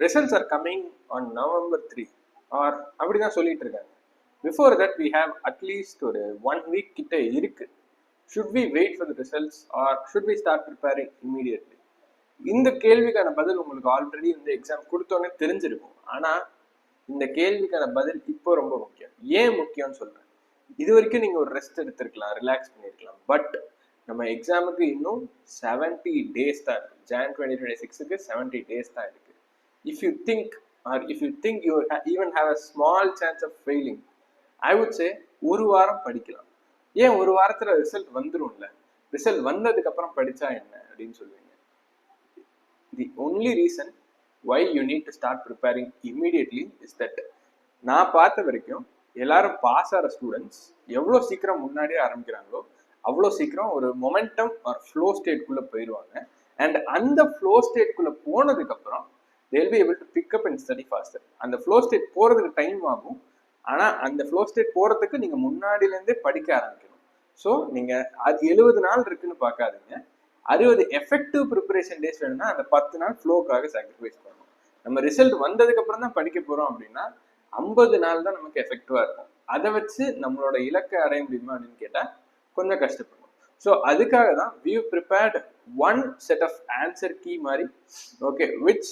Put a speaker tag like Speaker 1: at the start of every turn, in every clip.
Speaker 1: Results are coming on November 3 or அப்படி தான் சொல்லிட்டு இருக்காங்க. Before that we have at least ஒரு 1 வீக் கிட்ட இருக்கு. Should we wait for the results or should we start preparing immediately? இந்த கேள்விக்கான பதில் உங்களுக்கு ஆல்ரெடி இந்த எக்ஸாம் கொடுத்தோன்னே தெரிஞ்சிருக்கும். ஆனால் இந்த கேள்விக்கான பதில் இப்போ ரொம்ப முக்கியம். ஏன் முக்கியம்னு சொல்கிறேன். இது வரைக்கும் நீங்கள் ஒரு ரெஸ்ட் எடுத்துருக்கலாம், ரிலாக்ஸ் பண்ணியிருக்கலாம். பட் நம்ம எக்ஸாமுக்கு இன்னும் 70 days தான் இருக்கு. Jan 2026க்கு 70 days தான் இருக்கு. If you think you even have a small chance of failing, I would say ஒரு வாரம் படிக்கலாம். ஏன் ஒரு வாரத்துல ரிசல்ட் வந்துரும்ல, ரிசல்ட் வந்ததுக்கு அப்புறம் படிச்சா என்ன அப்படின்னு சொல்லுவீங்க. The only reason why you need to start preparing immediately is that நான் பார்த்த வரைக்கும் எல்லாரும் பாஸ் ஆகிற ஸ்டூடெண்ட்ஸ் எவ்வளோ சீக்கிரம் முன்னாடியே ஆரம்பிக்கிறாங்களோ அவ்வளோ சீக்கிரம் ஒரு மொமெண்டம் ஆர் ஃப்ளோ ஸ்டேட்குள்ளே போயிடுவாங்க. அண்ட் அந்த ஃப்ளோ ஸ்டேட்குள்ளே போனதுக்கப்புறம் they will be able to pick up and study faster. அந்த ஃப்ளோ ஸ்டேட் போகிறதுக்கு டைம் ஆகும். ஆனால் அந்த ஃப்ளோ ஸ்டேட் போகிறதுக்கு நீங்கள் முன்னாடியிலேருந்தே படிக்க ஆரம்பிக்கணும். ஸோ நீங்கள் அது 70 நாள் இருக்குன்னு பார்க்காதீங்க. 60 எஃபெக்டிவ் ப்ரிப்பரேஷன் டேஸ் வேணும்னா அந்த 10 நாள் ஃப்ளோக்காக சாக்ரிஃபைஸ் பண்ணணும். நம்ம ரிசல்ட் வந்ததுக்கு அப்புறம் தான் படிக்க போகிறோம் அப்படின்னா 50 நாள் தான் நமக்கு எஃபெக்டிவாக இருக்கும். அதை வச்சு நம்மளோட இலக்கை அடைய முடியுமா அப்படின்னு கேட்டால் கொஞ்சம் கஷ்டப்படும். ஸோ அதுக்காக தான் we prepared one set of answer key மாதிரி, okay, which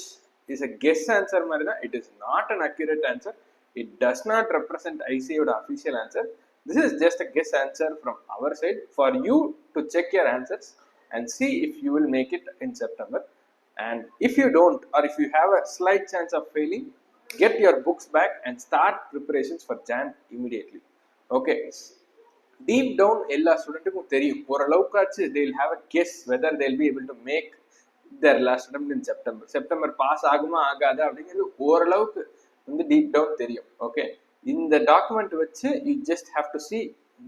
Speaker 1: is a guess answer மாதிரி தான். It is not an accurate answer. It does not represent ICAயோட official answer. This is just a guess answer from our side for you to check your answers and see if you will make it in September. And if you don't, or if you have a slight chance of failing, get your books back and start preparations for Jan immediately. Okay. Deep down எல்லா ஸ்டூடெண்ட்டுக்கும் தெரியும், ஓரளவுக்காச்சு they will have a guess whether they will be able to make their last attempt in September. September pass ஆகுமா ஆகாது அப்படிங்கிறது ஓரளவுக்கு வந்து deep down தெரியும். Okay, இந்த document வச்சு you just have to see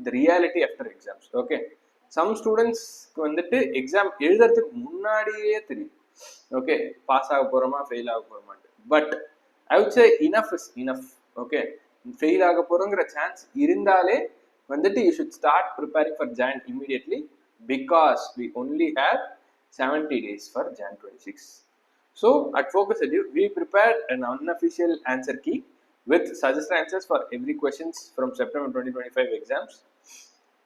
Speaker 1: the reality after exams. Okay, some ஸ்டூடெண்ட்ஸ்க்கு வந்துட்டு எக்ஸாம் எழுதுறதுக்கு முன்னாடியே தெரியும், ஓகே, பாஸ் ஆக போகிறோமா ஃபெயில் ஆக போகிறோமான்ட்டு. But I would say enough is enough. Okay, fail ஆக போகிறோங்கிற சான்ஸ் இருந்தாலே வந்துட்டு you should start preparing for Jan immediately because we only have 70 days for Jan 26. So at Focus Edu, we prepared an unofficial answer key with suggested answers for every questions from September 2025 exams.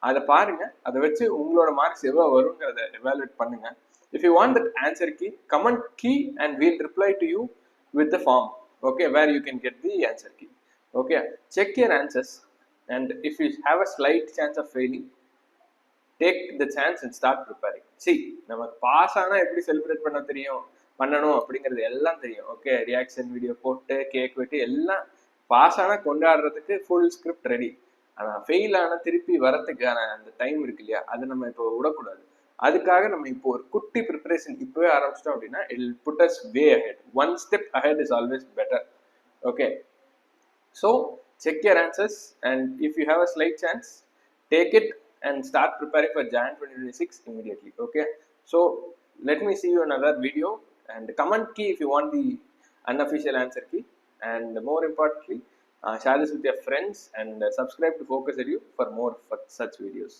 Speaker 1: அதை பாருங்க, அதை வச்சு உங்களோட marks எவ்வளோ வருங்கிறத evaluate பண்ணுங்க. If you want that answer key, comment key and we'll reply to you with the form, okay, where you can get the answer key. Okay, check your answers. And if you have a slight chance of failing, take the chance and start preparing. See, நமக்கு pass ஆனால் எப்படி celebrate பண்ணணும் அப்படிங்கிறது எல்லாம் தெரியும். Okay, reaction video போட்டு cake வெட்டி எல்லாம் பாஸ் ஆனால் கொண்டாடுறதுக்கு ஃபுல் ஸ்கிரிப்ட் ரெடி. ஆனால் ஃபெயில் ஆனால் திருப்பி வரத்துக்கான அந்த டைம் இருக்கு இல்லையா, அதை நம்ம இப்போ விடக்கூடாது. அதுக்காக நம்ம இப்போ ஒரு குட்டி ப்ரிப்பரேஷன் இப்போவே ஆரம்பிச்சிட்டோம் அப்படின்னா it will put us way ahead. One step ahead is always better. Okay, so check your answers, and if you have a slight chance, take it and start preparing for Jan 2026 immediately. Okay, so let me see you in another video, and comment key if you want the unofficial answer key, and more importantly, share this with your friends and subscribe to Focus Edu for more such videos.